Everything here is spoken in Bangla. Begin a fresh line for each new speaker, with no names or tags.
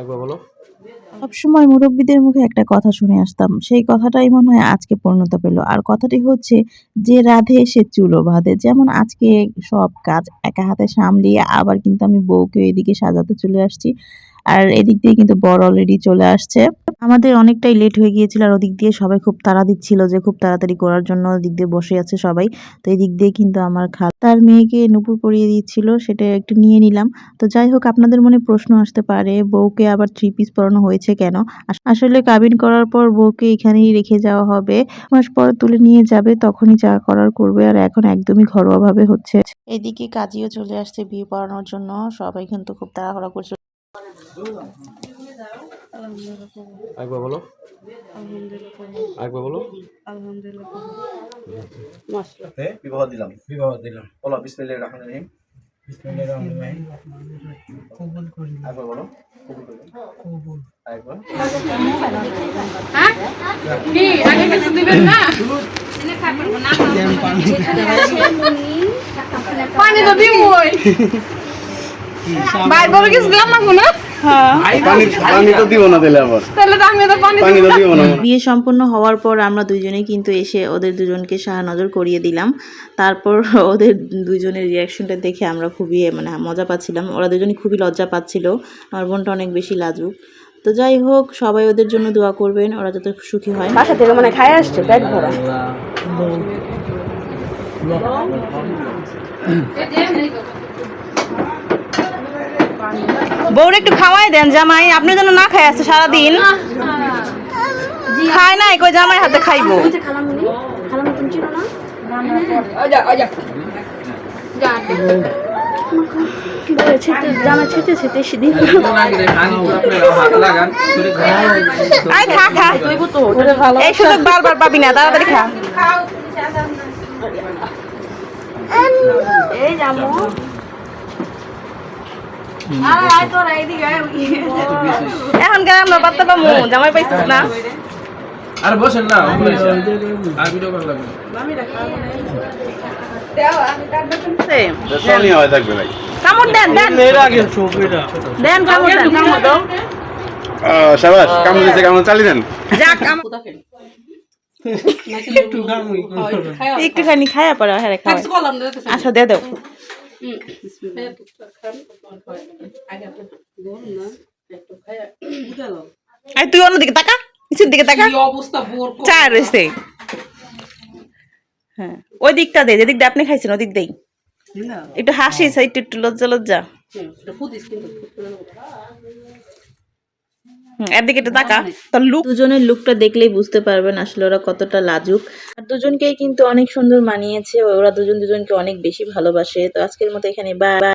একবার বলো।
সবসময় মুরব্বিদের মুখে একটা কথা শুনে আসতাম। সেই কথাটাই মনে হয় আজকে পূর্ণতা পেল। আর কথাটি হচ্ছে, যে রাঁধে সে চুলো বাঁধে। যেমন আজকে সব কাজ একা হাতে সামলিয়ে আবার কিন্তু আমি বউকে এদিকে সাজাতে চলে আসছি। আর এদিক দিয়ে কিন্তু বর অলরেডি চলে আসছে। আমাদের অনেকটাই লেট হয়ে গিয়েছিল আর ওদিক দিয়ে সবাই খুব তাড়া দিচ্ছিল যে খুব তাড়াতাড়ি করার জন্য ওদিক দিয়ে বসে আছে সবাই। তো এদিক দিয়ে কিন্তু আমার তার মেয়েকে নূপুর পরিয়ে দিচ্ছিল, সেটা একটু নিয়ে নিলাম। তো যাই হোক, আপনাদের মনে প্রশ্ন আসতে পারে বউকে আবার 3 পিস পরানো হয়েছে কেন? আসলে কাবিন করার পর বউকে এখানেই রেখে যাওয়া হবে। মাস পর তুলে নিয়ে যাবে, তখনই যা করার করবে। আর এখন একদমই ঘরোয়াভাবে হচ্ছে। এদিকে কাজীও চলে আসছে বিয়ে পড়ানোর জন্য। সবাই কিন্তু খুব তাড়াহুড়া করছে।
একবার বলো। একবার বলো।
বিবাহ দিলাম বলো বিসমিল্লাহির রহমানির রহিম। কবুল করি। একবার বলো। কবুল করি। কবুল। একবার। হ্যাঁ? কি আগে কিছু দিবেন না? এনে খাবেন না। পানি তো দিমই। ভাই বড় কিছু দিলাম না কোন? পানি তো দিব না দিলে আবার। তাহলে তো আমি তো পানি তো দিব না।
বিয়ে সম্পন্ন হওয়ার পর আমরা দুইজনেই কিন্তু এসে ওদের দুজনকে শাহনজর করিয়ে দিলাম। তারপর ওদের দুজনের রিয়াকশনটা দেখে আমরা খুবই মজা পাচ্ছিলাম। ওরা দুজনই খুবই লজ্জা পাচ্ছিল। আমার বোনটা অনেক বেশি লাজুক। তো যাই হোক, সবাই ওদের জন্য দোয়া করবেন, ওরা যাতে সুখী হয়।
বাসা থেকে মানে খায় আসছে পেট ভরা। বউর একটু খাওয়াই দেন জামাই, আপনি যেন না খায় আছে সারাদিন। খায় নাই কই জামাই হাতে খাইবো। এই সুযোগ বারবার পাবি না, তাড়াতাড়ি খা। এই জামু এখন কেন আমরা পাত্তা পাবো, জামাই পাইছিস না?
আর বসেন না, আর ভিডিও করা লাগবে।
কামড় দেন দেন দেন, কামড় দেন, কামড় দাও।
শাবাশ, কামড় দিতে কামড় চালিয়ে দেন।
যাক একটুখানি খায়া পরে হ্যাঁ খাওয়া। আচ্ছা দে দাও। তুই অন্যদিকে তাকা, নিচের দিকে তাকা। চা রয়েছে, হ্যাঁ ওই দিকটা দে, যেদিক দিয়ে আপনি খাইছেন ওদিক দেই। একটু হাসিস, একটু একটু লজ্জা লজ্জা। এদিকে একটু তাকা। তোর লুক,
দুজনের লুকটা দেখলেই বুঝতে পারবেন আসলে ওরা কতটা লাজুক। আর দুজনকেই কিন্তু অনেক সুন্দর মানিয়েছে। ওরা দুজন দুজনকে অনেক বেশি ভালোবাসে। তো আজকের মতো এখানে বাই।